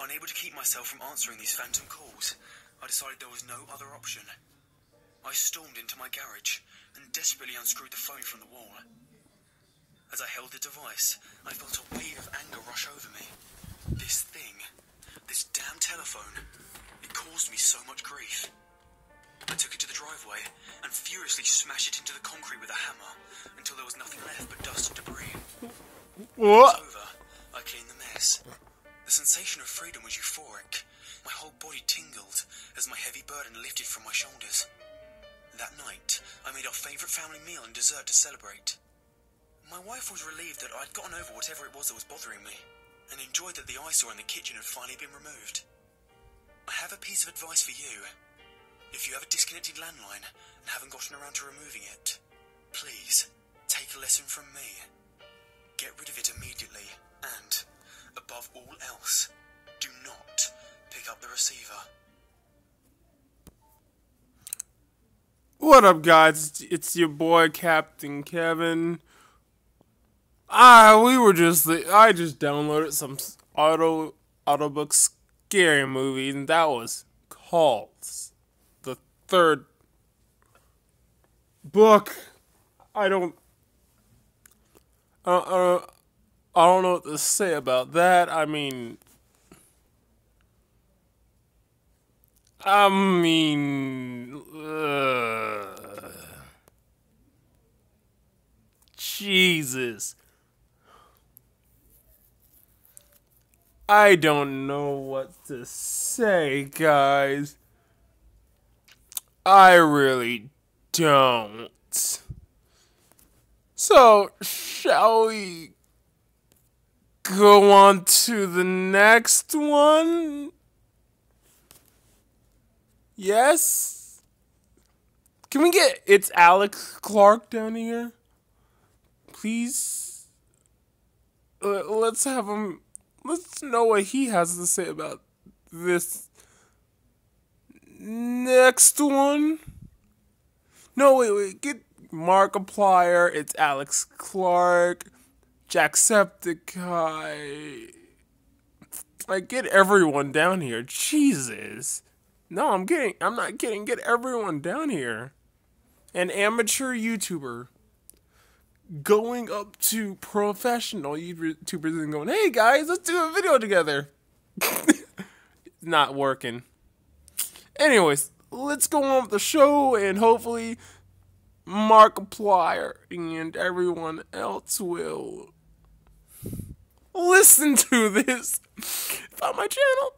Unable to keep myself from answering these phantom calls, I decided there was no other option. I stormed into my garage and desperately unscrewed the phone from the wall. As I held the device, I felt a wave of anger rush over me. This thing, this damn telephone, it caused me so much grief. I took it to the driveway and furiously smashed it into the concrete with a hammer until there was nothing left but dust and debris. When it was over, I cleaned the mess. The sensation of freedom was euphoric. My whole body tingled as my heavy burden lifted from my shoulders. That night, I made our favourite family meal and dessert to celebrate. My wife was relieved that I'd gotten over whatever it was that was bothering me, and enjoyed that the eyesore in the kitchen had finally been removed. I have a piece of advice for you. If you have a disconnected landline and haven't gotten around to removing it, please take a lesson from me. Get rid of it immediately, and, above all else, do not pick up the receiver. What up, guys? It's your boy, Captain Kevin. I just downloaded some audiobook scary movie, and that was called the third book. I don't know what to say about that. I mean, Jesus. I don't know what to say, guys. I really don't. So, shall we go on to the next one? Yes? Can we get It's Alex Clark down here? Please? Let's have him. Let's know what he has to say about this next one. No, wait. Get Markiplier, It's Alex Clark, Jacksepticeye. Like, get everyone down here. Jesus. No, I'm not kidding. Get everyone down here. An amateur YouTuber going up to professional YouTubers and going, hey guys, let's do a video together. Not working. Anyways, let's go on with the show, and hopefully Markiplier and everyone else will listen to this on my channel.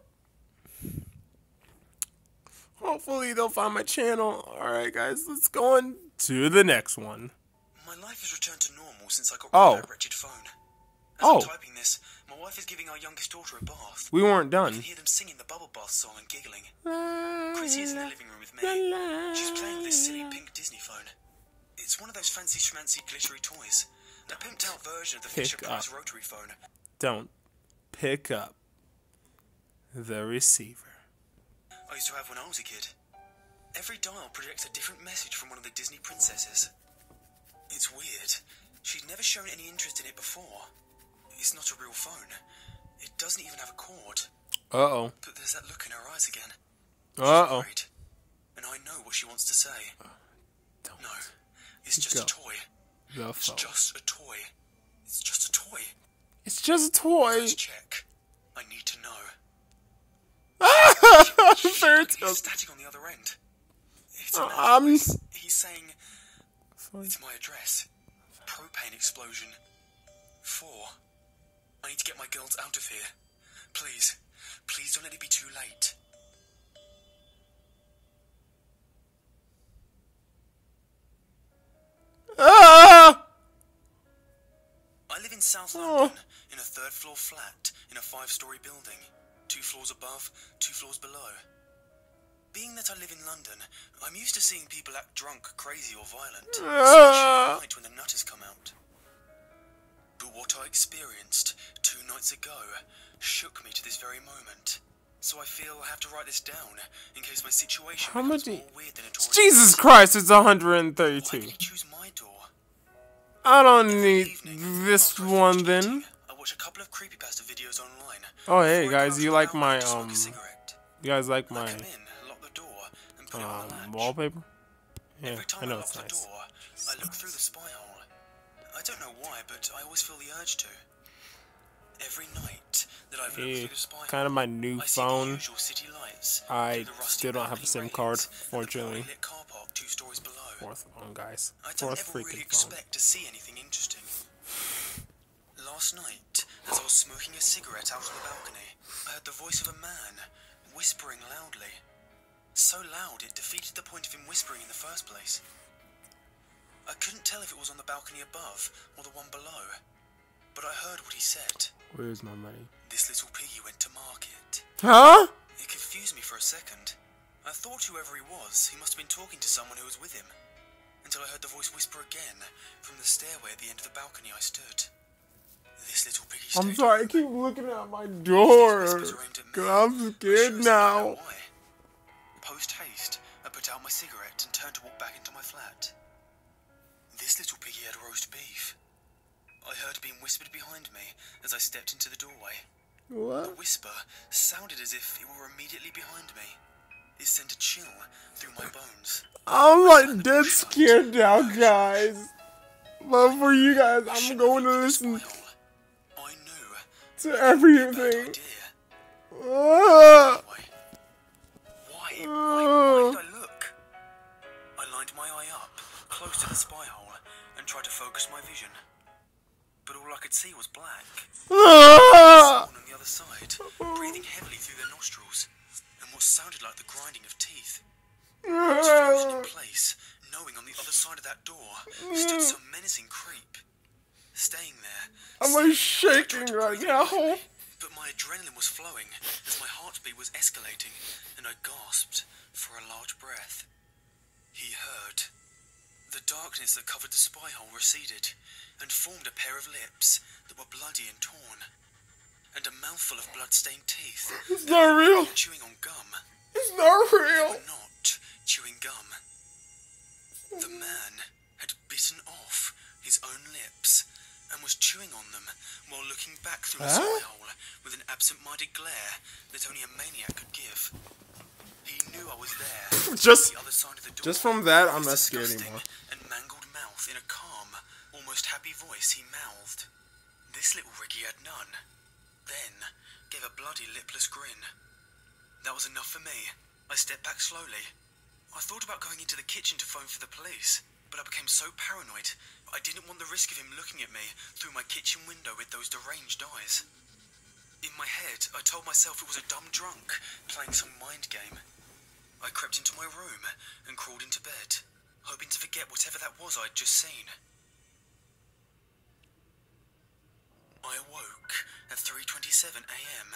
Hopefully they'll find my channel. Alright guys, let's go on to the next one. My life has returned to normal since I got rid of that wretched phone. As I'm typing this, my wife is giving our youngest daughter a bath. We weren't done. I can hear them singing the Bubble Bath song and giggling. Chrissy is in the living room with me. She's playing with this silly pink Disney phone. It's one of those fancy schmancy glittery toys. A pimped out version of the Fisher-Price rotary phone. Don't pick up the receiver. I used to have when I was a kid. Every dial projects a different message from one of the Disney princesses. It's weird. She'd never shown any interest in it before. It's not a real phone. It doesn't even have a cord. Uh-oh. But there's that look in her eyes again. Uh-oh. She's worried. And I know what she wants to say. No, it's just a toy. It's just a toy. It's just a toy. It's just a toy. Let's check. I need to know. He's static on the other end. It's a man's voice. He's saying, it's my address. Propane explosion. 4. I need to get my girls out of here. Please. Please don't let it be too late. Ah! I live in South London, in a 3rd floor flat, in a 5-story building. 2 floors above, 2 floors below. Being that I live in London, I'm used to seeing people act drunk, crazy or violent, especially at night when the nutters come out. But what I experienced 2 nights ago shook me to this very moment. So I feel I have to write this down in case my situation becomes more weird than it already is. Jesus Christ, it's 132. Why did you choose my door? I don't need this one then. I watch a couple of creepypasta videos online. Oh hey before I go guys, out you to the like balcony my to smoke a cigarette. you guys like I my come in, lock the door, and put it on the latch. wallpaper? Yeah, Every time I I know lock it's the nice. door, I look through the spy hole. I don't know why, but I always feel the urge to. Every night that I've looked through the spy Kind of hole, my new I see the phone. usual city lights, I through the rusty still don't have a balcony SIM railings, card, and the fortunately. brightly lit car park 2 stories below. Fourth phone, guys. I don't Fourth ever really freaking phone. expect to see anything interesting. Last night, as I was smoking a cigarette out on the balcony, I heard the voice of a man whispering loudly. So loud it defeated the point of him whispering in the first place. I couldn't tell if it was on the balcony above or the one below, but I heard what he said. Where's my money? This little piggy went to market. Huh? It confused me for a second. I thought whoever he was, he must have been talking to someone who was with him, until I heard the voice whisper again from the stairway at the end of the balcony I stood. This little piggy stayed. I'm sorry, I keep looking at my door. Whispers are aimed at me. Cause I'm scared I now. don't know why. Post haste, I put out my cigarette and turned to walk back into my flat. This little piggy had roast beef. I heard it being whispered behind me as I stepped into the doorway. The What? whisper sounded as if it were immediately behind me. It sent a chill through my bones. I'm like dead scared now, guys. But for you guys, I'm going to listen I knew to bad everything. idea. Ah. Why did I look? I lined my eye up, close to the spy hole, and tried to focus my vision. But all I could see was black. Ah. Someone on the other side, breathing heavily through their nostrils, and what sounded like the grinding of teeth. I was frozen in place, knowing on the other side of that door stood some menacing creep. Staying there, I'm like shaking right now. but my adrenaline was flowing as my heartbeat was escalating, and I gasped for a large breath. He heard. The darkness that covered the spy hole receded, and formed a pair of lips that were bloody and torn, and a mouthful of blood-stained teeth. It's not real. Chewing on gum. It's not real. But not chewing gum. The man had bitten off his own lips and was chewing on them while looking back through the spy hole with an absent-minded glare that only a maniac could give. He knew I was there. Just on the other side of the door. Just from that, I'm His not scared disgusting anymore. and mangled mouth in a calm, almost happy voice he mouthed. This little Ricky had none. Then gave a bloody lipless grin. That was enough for me. I stepped back slowly. I thought about going into the kitchen to phone for the police, but I became so paranoid. I didn't want the risk of him looking at me through my kitchen window with those deranged eyes. In my head, I told myself it was a dumb drunk playing some mind game. I crept into my room and crawled into bed, hoping to forget whatever that was I'd just seen. I awoke at 3:27 a.m.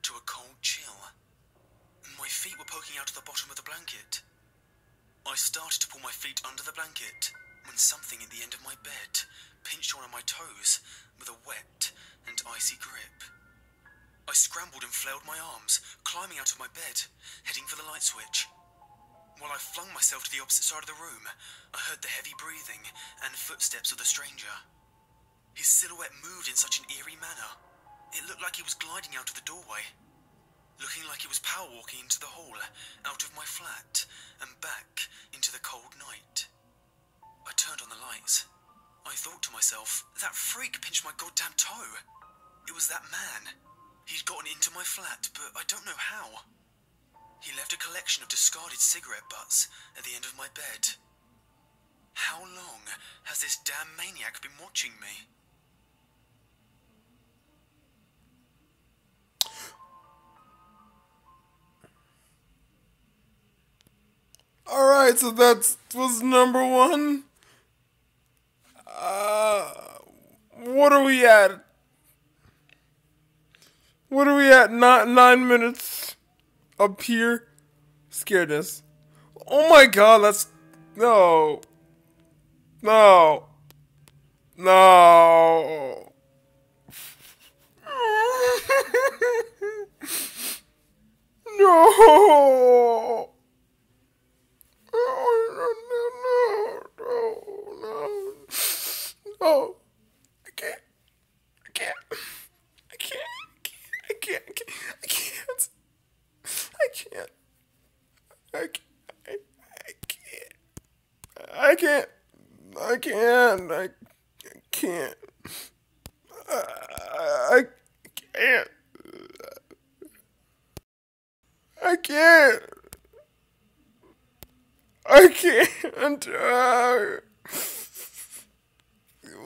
to a cold chill. My feet were poking out of the bottom of the blanket. I started to pull my feet under the blanket when something at the end of my bed pinched one of my toes with a wet and icy grip. I scrambled and flailed my arms, climbing out of my bed, heading for the light switch. While I flung myself to the opposite side of the room, I heard the heavy breathing and footsteps of the stranger. His silhouette moved in such an eerie manner. It looked like he was gliding out of the doorway, looking like he was power walking into the hall, out of my flat, and back into the cold night. I turned on the lights. I thought to myself, that freak pinched my goddamn toe. It was that man. He'd gotten into my flat, but I don't know how. He left a collection of discarded cigarette butts at the end of my bed. How long has this damn maniac been watching me? Alright, so that was number one. What are we at? What are we at? Not 9 minutes up here. Scaredness. Oh my god, that's... No. No. No. No. No. I can't. can't. I can't. I can't. I can't. I can't. I can't.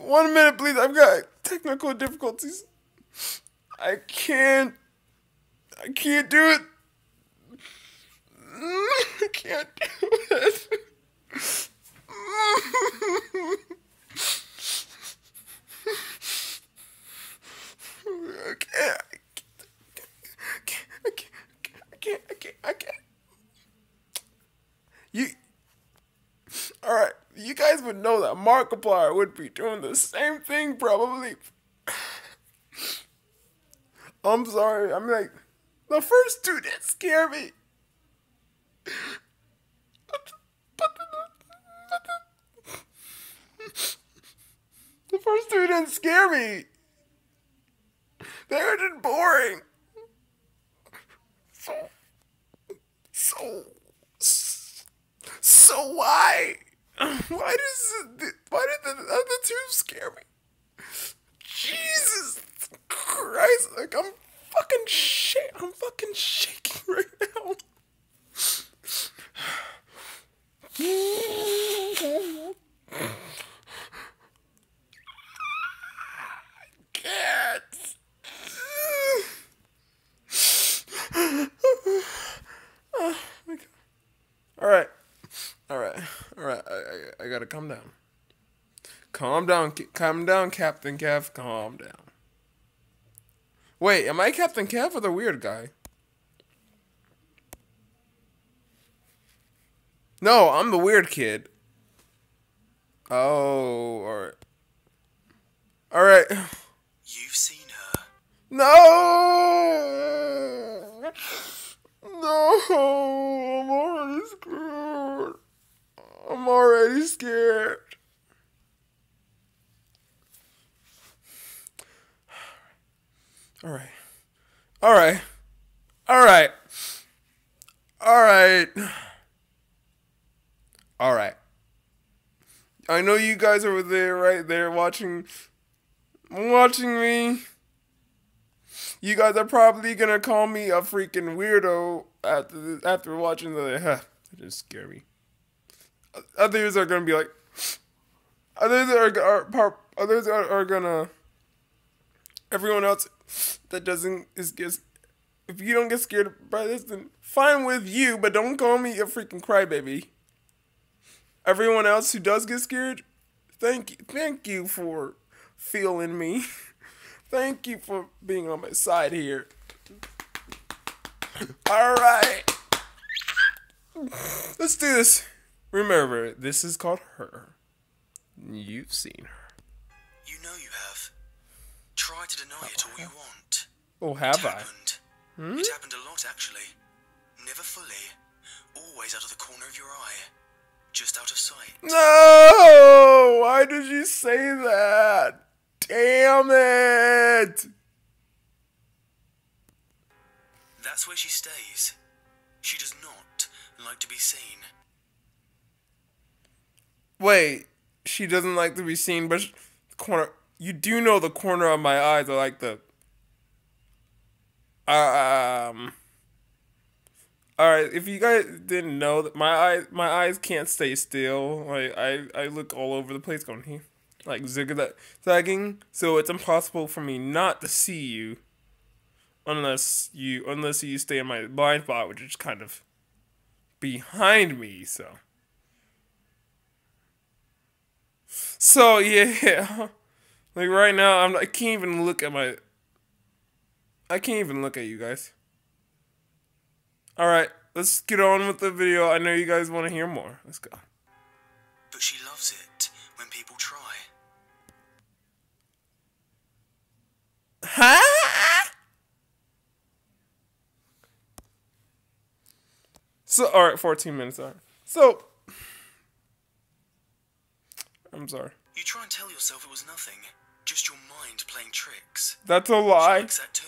1 minute, please. I've got technical difficulties. I can't. I can't do it. I can't do it. I can't. You, alright, you guys would know that Markiplier would be doing the same thing probably. I'm sorry, I'm like, the first two didn't scare me. The first two didn't scare me. They were just boring. So why? Why did the other two scare me? Jesus Christ! Like I'm fucking shaking right now. Alright. I gotta calm down. Calm down, Captain Kev. Calm down. Wait, am I Captain Kev or the weird guy? No, I'm the weird kid. Oh, alright. Alright. You've seen her. No! No! I'm already scared. Alright. I know you guys are there, right there, watching me. You guys are probably gonna call me a freaking weirdo after watching the. That just scared me. Others are gonna be like. Others are gonna. Everyone else that doesn't if you don't get scared by this, then fine with you, but don't call me a freaking crybaby. Everyone else who does get scared, thank you for feeling me. Thank you for being on my side here. Alright. Let's do this. Remember, this is called Her. You've seen her. You know you have. Try to deny it all you want. Oh, have I? It happened a lot, actually. Never fully. Always out of the corner of your eye. Just out of sight. No! Why did you say that? Damn it! That's where she stays. She does not like to be seen. Wait, she doesn't like to be seen, but the corner. You do know the corner of my eyes are like the. Alright, if you guys didn't know that my eyes can't stay still. Like I look all over the place going here. Like zigzagging, so it's impossible for me not to see you unless you stay in my blind spot, which is kind of behind me, so yeah. Like right now I can't even look at you guys. Alright, let's get on with the video. I know you guys want to hear more. Let's go. But she loves it when people try. Huh? So, alright, 14 minutes. Alright. So, I'm sorry. You try and tell yourself it was nothing. Just your mind playing tricks. That's a lie. She likes that too.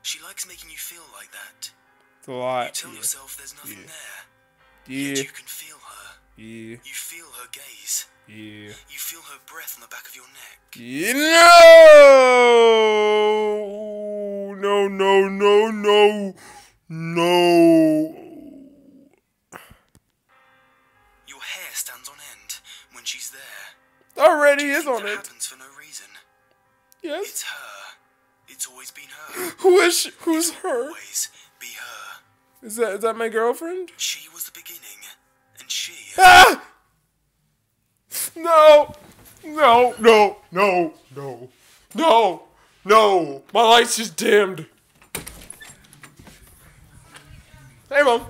She likes making you feel like that. It's a lie. You tell yourself there's nothing there. Yeah. Yet you can feel her. Yeah. You feel her gaze. Yeah. You feel her breath on the back of your neck. Yeah. No. No. No. No. No. Your hair stands on end when she's there. Already Do you is think on that it. happens for no reason? Yes. It's her. It's always been her. Who is she? Who's It will her? always be her. Is that my girlfriend? She was the beginning, and she... Ah! No. No. No. No. No. No. No. My lights just dimmed. Hey, Mom.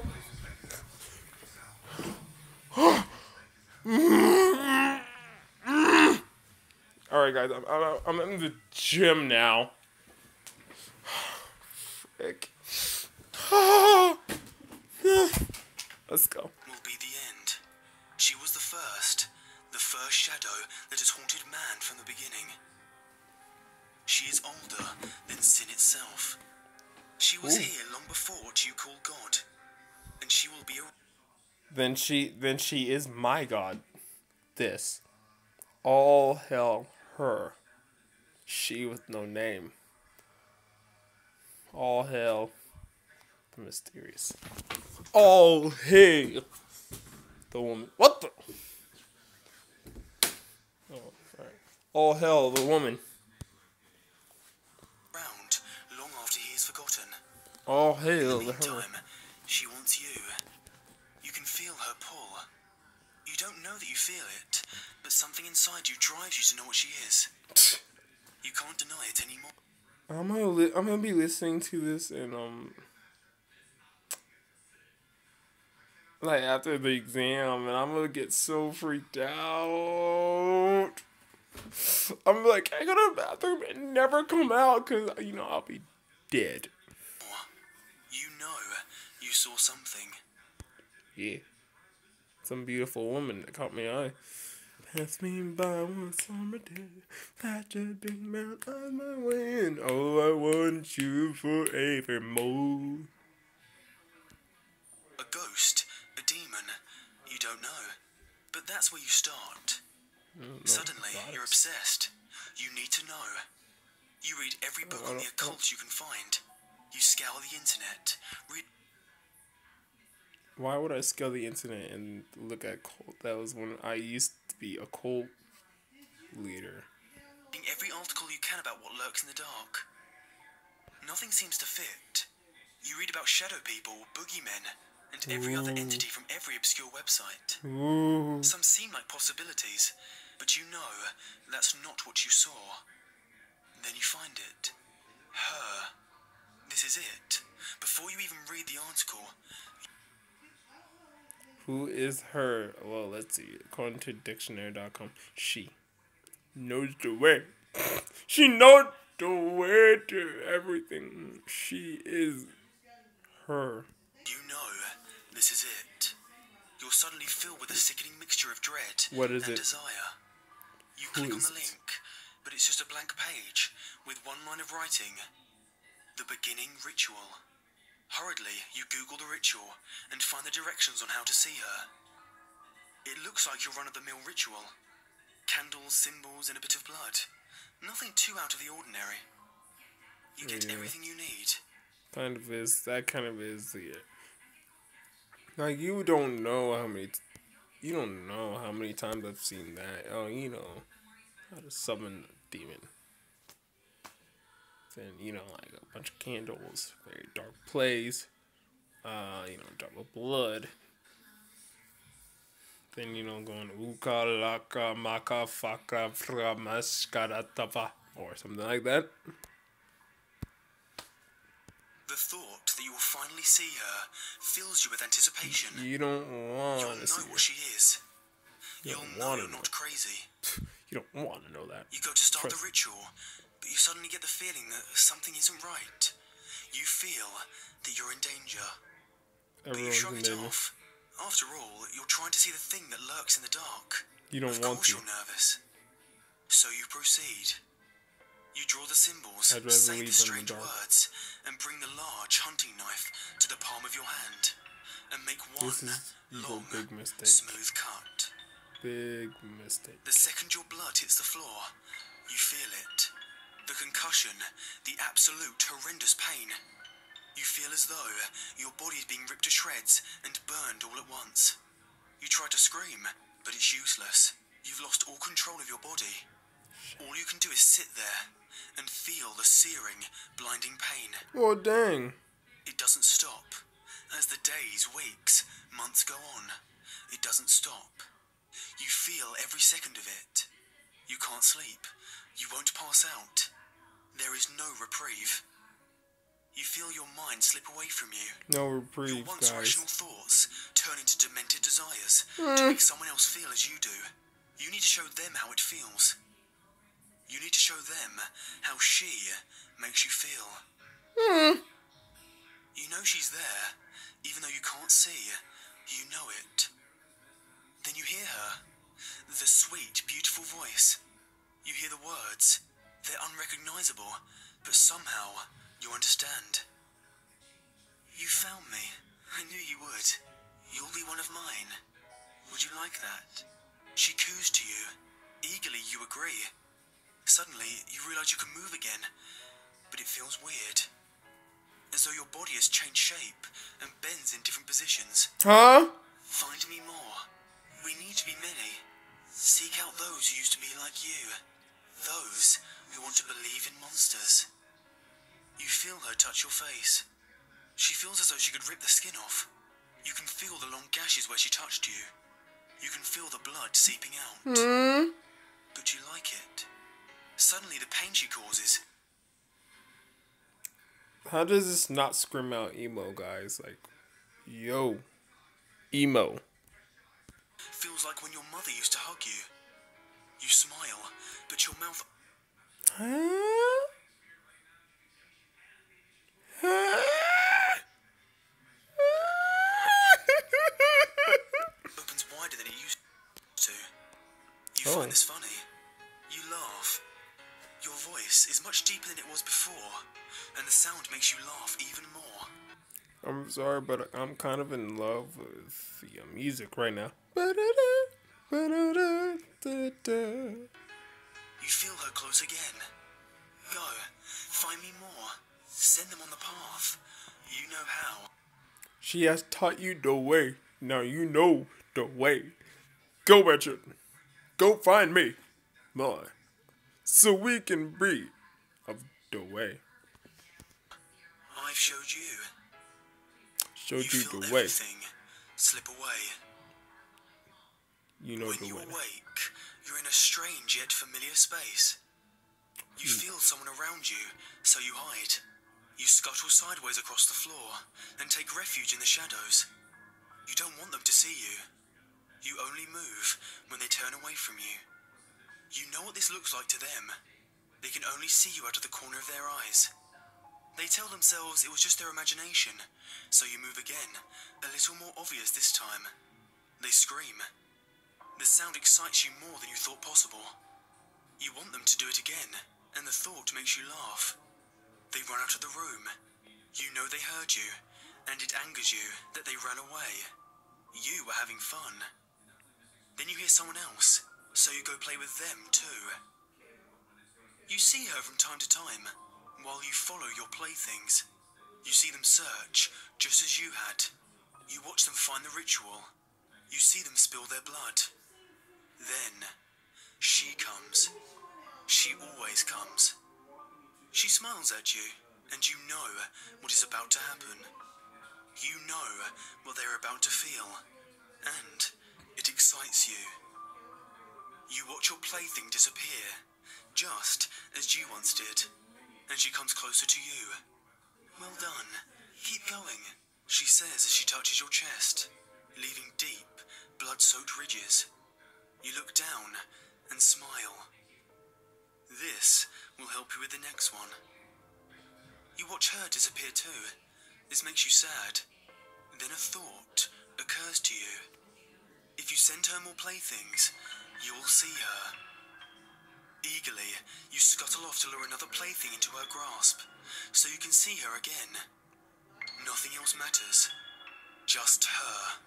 Alright, guys. I'm in the gym now. Frick. Let's go. will be the end. She was the first shadow that has haunted man from the beginning. She is older than sin itself. She was here long before what you call God, and she will be a... Then she is my God. This. All hail her. She with no name. All hail the mysterious. All hail the woman. What the? Oh, sorry. All hail the woman. Round long after he is forgotten. All In hail the the her. meantime, she wants you. You can feel her pull. You don't know that you feel it, but something inside you drives you to know what she is. You can't deny it anymore. I'm gonna be listening to this and like after the exam, and I'm gonna get so freaked out. I'm like, I go to the bathroom and never come out because I'll be dead. You know you saw something. Yeah, some beautiful woman that caught my eye. Pass me by one summer day, that your big mouth on my wind. Oh, I want you forevermore. A ghost, a demon, you don't know. But that's where you start. Suddenly, you're obsessed. You need to know. You read every book on the occult you can find. You scour the internet, read... Why would I scale the internet and look at cult? That was when I used to be a cult leader. reading every article you can about what lurks in the dark. Nothing seems to fit. You read about shadow people, boogeymen, and every other entity from every obscure website. Ooh. Some seem like possibilities, but you know that's not what you saw. Then you find it. Her. This is it. Before you even read the article... Who is her? Well, let's see. According to dictionary.com, she knows the way. She knows the way to everything. She is her. You know this is it. You're suddenly filled with a sickening mixture of dread What is and it? desire. You Who click on is the it? link, but it's just a blank page with one line of writing. The beginning ritual. Hurriedly, you Google the ritual and find the directions on how to see her. It looks like your run-of-the-mill ritual. Candles, symbols, and a bit of blood. Nothing too out of the ordinary. You get Yeah. everything you need. Kind of is. That kind of is the. Like, you don't know how many. You don't know how many times I've seen that. Oh, how to summon a demon. Then, like a bunch of candles, very dark place. Drop of blood. Then, going uka laka maka faka fra maskaratava or something like that. The thought that you will finally see her fills you with anticipation. You don't want You'll to see know what it. she is. You You'll don't know wanna you're not crazy. You don't want to know that. You go to start Trust the ritual, but you suddenly get the feeling that something isn't right. You feel that you're in danger, but you Everyone's shrug in it danger. off. After all, you're trying to see the thing that lurks in the dark. You don't Of want course to. you're nervous. So you proceed. You draw the symbols, I'd rather say the leave them in the strange dark. words, and bring the large hunting knife to the palm of your hand. and make one This is long, your big mistake. smooth cut. Big mistake. The second your blood hits the floor, you feel it. The concussion, the absolute horrendous pain. You feel as though your body is being ripped to shreds and burned all at once. You try to scream, but it's useless. You've lost all control of your body. All you can do is sit there and feel the searing, blinding pain. Well, dang. It doesn't stop. As the days, weeks, months go on, it doesn't stop. You feel every second of it. You can't sleep. You won't pass out. There is no reprieve. You feel your mind slip away from you. No Your reprieve, once guys. rational thoughts turn into demented desires to make someone else feel as you do. You need to show them how it feels. You need to show them how she makes you feel. You know she's there, even though you can't see. You know it. Then you hear her, the sweet, beautiful voice. You hear the words. They're unrecognizable, but somehow you understand. You found me. I knew you would. You'll be one of mine. Would you like that? She coos to you. Eagerly you agree. Suddenly you realize you can move again, but it feels weird. As though your body has changed shape and bends in different positions. Huh? Find me more. We need to be many. Seek out those who used to be like you. Those who want to believe in monsters. You feel her touch your face. She feels as though she could rip the skin off. You can feel the long gashes where she touched you. You can feel the blood seeping out. But you like it. Suddenly the pain she causes. How does this not scream out emo, guys? Like, yo, emo. Feels like when your mother used to hug you. You smile, but your mouth Huh? opens wider than it used to. You Oh. find this funny. You laugh. Your voice is much deeper than it was before, and the sound makes you laugh even more. I'm sorry, but I'm kind of in love with the music right now. You feel her close again. Go, find me more. Send them on the path. You know how. She has taught you the way. Now you know the way. Go, Richard. Go find me, more, so we can be of the way. I've showed you. Showed you feel the way. everything slip away. You know When the you way. awake, you're in a strange yet familiar space. You feel someone around you, so you hide. You scuttle sideways across the floor and take refuge in the shadows. You don't want them to see you. You only move when they turn away from you. You know what this looks like to them. They can only see you out of the corner of their eyes. They tell themselves it was just their imagination, so you move again, a little more obvious this time. They scream. The sound excites you more than you thought possible. You want them to do it again, and the thought makes you laugh. They run out of the room. You know they heard you, and it angers you that they ran away. You were having fun. Then you hear someone else, so you go play with them too. You see her from time to time, while you follow your playthings. You see them search, just as you had. You watch them find the ritual. You see them spill their blood. Then, she comes. She always comes. She smiles at you, and you know what is about to happen. You know what they're about to feel, and it excites you. You watch your plaything disappear, just as you once did, and she comes closer to you. Well done. Keep going, she says as she touches your chest, leaving deep, blood-soaked ridges. You look down and smile. This will help you with the next one. You watch her disappear too. This makes you sad. Then a thought occurs to you. If you send her more playthings, you will see her. Eagerly, you scuttle off to lure another plaything into her grasp, so you can see her again. Nothing else matters. just her.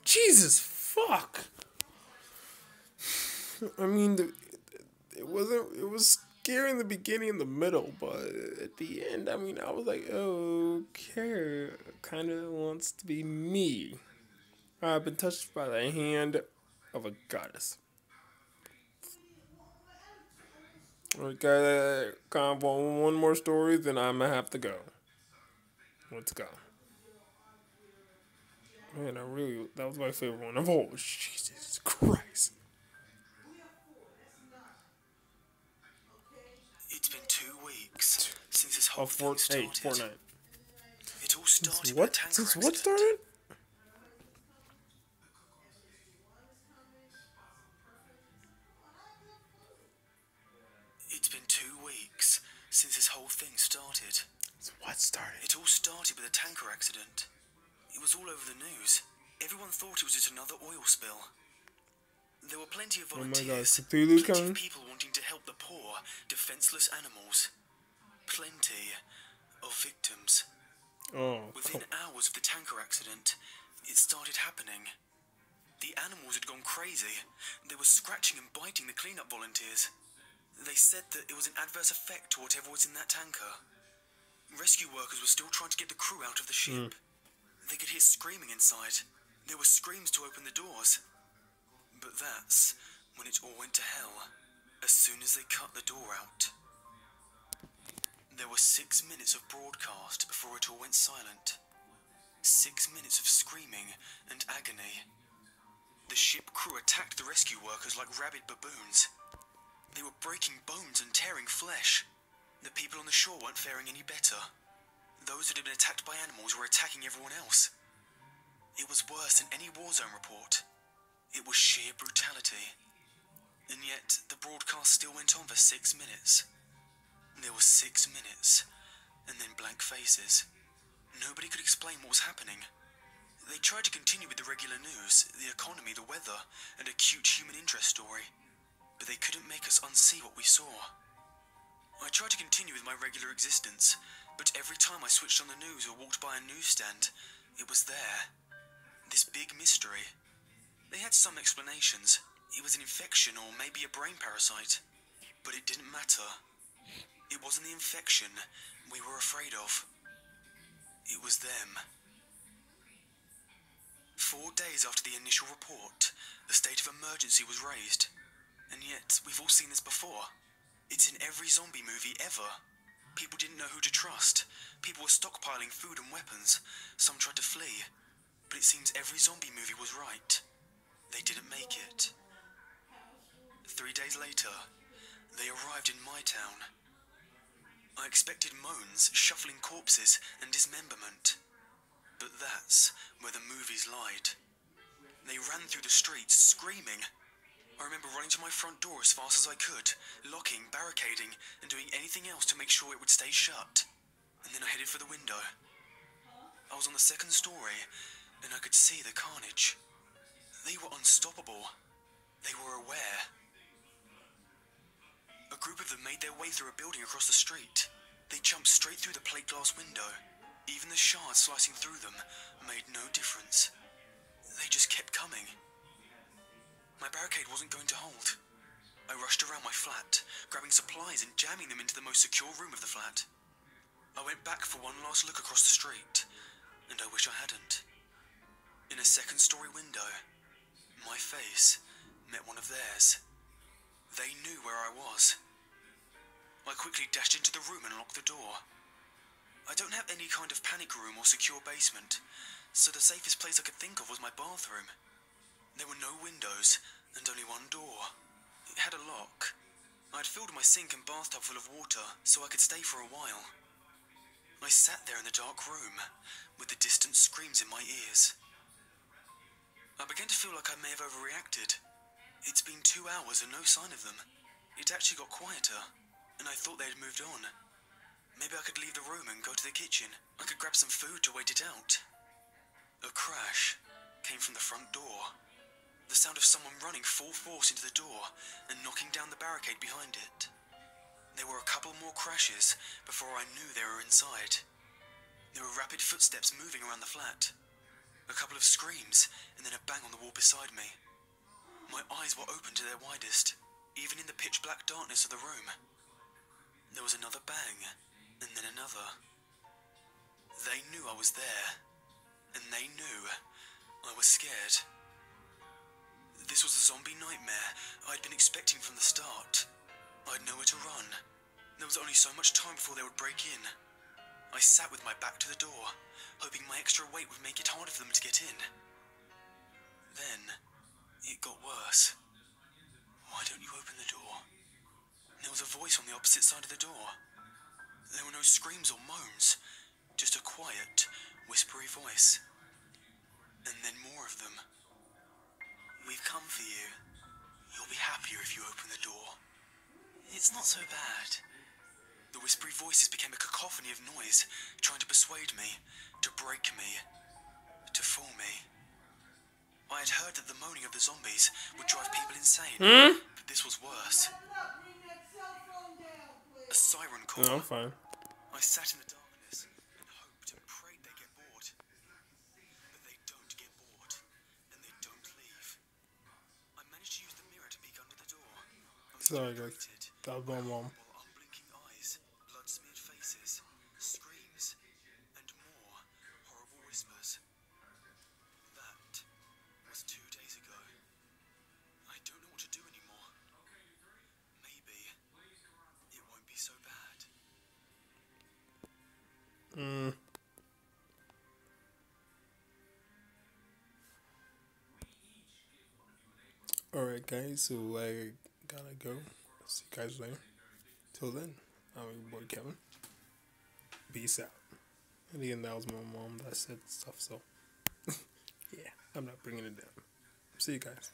Jesus fuck. I mean, it wasn't. It was scary in the beginning and the middle, but at the end, I mean, I was like, okay, kind of wants to be me. I've been touched by the hand of a goddess. Okay, kind of one more story, then I'm gonna have to go. Let's go. Man, that was my favorite one of all. Jesus Christ. It's been 2 weeks since this whole thing started. Fortnite. It all started with a tanker Since accident. what started? It's been 2 weeks since this whole thing started. Since what started? It all started with a tanker accident. It was all over the news. Everyone thought it was just another oil spill. There were plenty of volunteers, Cthulhu plenty coming? of people wanting to help the poor, defenseless animals. Plenty of victims. Oh, Within hours of the tanker accident, it started happening. The animals had gone crazy. They were scratching and biting the cleanup volunteers. They said that it was an adverse effect to whatever was in that tanker. Rescue workers were still trying to get the crew out of the ship. They could hear screaming inside. There were screams to open the doors. But that's when it all went to hell, as soon as they cut the door out. There were 6 minutes of broadcast before it all went silent. 6 minutes of screaming and agony. The ship crew attacked the rescue workers like rabid baboons. They were breaking bones and tearing flesh. The people on the shore weren't faring any better. Those that had been attacked by animals were attacking everyone else. It was worse than any war zone report. It was sheer brutality. And yet, the broadcast still went on for 6 minutes. There were 6 minutes, and then blank faces. Nobody could explain what was happening. They tried to continue with the regular news, the economy, the weather, and a cute human interest story. But they couldn't make us unsee what we saw. I tried to continue with my regular existence, but every time I switched on the news or walked by a newsstand, it was there. This big mystery. They had some explanations. It was an infection or maybe a brain parasite. But it didn't matter. It wasn't the infection we were afraid of. It was them. 4 days after the initial report, the state of emergency was raised. And yet, we've all seen this before. It's in every zombie movie ever. People didn't know who to trust. People were stockpiling food and weapons. Some tried to flee. But it seems every zombie movie was right. They didn't make it. 3 days later, they arrived in my town. I expected moans, shuffling corpses, and dismemberment. But that's where the movies lied. They ran through the streets, screaming. I remember running to my front door as fast as I could, locking, barricading, and doing anything else to make sure it would stay shut. And then I headed for the window. I was on the 2nd story, and I could see the carnage. They were unstoppable. They were aware. A group of them made their way through a building across the street. They jumped straight through the plate glass window. Even the shards slicing through them made no difference. They just kept coming. My barricade wasn't going to hold. I rushed around my flat, grabbing supplies and jamming them into the most secure room of the flat. I went back for one last look across the street, and I wish I hadn't. In a 2nd story window, my face met one of theirs. They knew where I was. I quickly dashed into the room and locked the door. I don't have any kind of panic room or secure basement, so the safest place I could think of was my bathroom. There were no windows and only one door. It had a lock. I had filled my sink and bathtub full of water so I could stay for a while. I sat there in the dark room with the distant screams in my ears. I began to feel like I may have overreacted. It's been 2 hours and no sign of them. It actually got quieter, and I thought they had moved on. Maybe I could leave the room and go to the kitchen. I could grab some food to wait it out. A crash came from the front door. The sound of someone running full force into the door and knocking down the barricade behind it. There were a couple more crashes before I knew they were inside. There were rapid footsteps moving around the flat. A couple of screams, and then a bang on the wall beside me. My eyes were open to their widest, even in the pitch-black darkness of the room. There was another bang, and then another. They knew I was there, and they knew I was scared. This was the zombie nightmare I'd been expecting from the start. I had nowhere to run. There was only so much time before they would break in. I sat with my back to the door, hoping my extra weight would make it harder for them to get in. Then, it got worse. Why don't you open the door? There was a voice on the opposite side of the door. There were no screams or moans, just a quiet, whispery voice. And then more of them. We've come for you. You'll be happier if you open the door. It's not so bad. The whispery voices became a cacophony of noise, trying to persuade me, to break me, to fool me. I had heard that the moaning of the zombies would drive people insane, but this was worse. A siren call. No, I'm fine. I sat in the darkness and hoped and prayed they get bored. But they don't get bored, and they don't leave. I managed to use the mirror to peek under the door. Sorry, guys. That was my mom. While unblinking eyes, blood-smeared faces, screams, and more horrible whispers. That was 2 days ago. I don't know what to do anymore. Maybe it won't be so bad. Alright, guys, so I gotta go. See you guys later. Till then, I'm your boy Kevin. Peace out. And again, that was my mom that said stuff, so yeah, I'm not bringing it down. See you guys.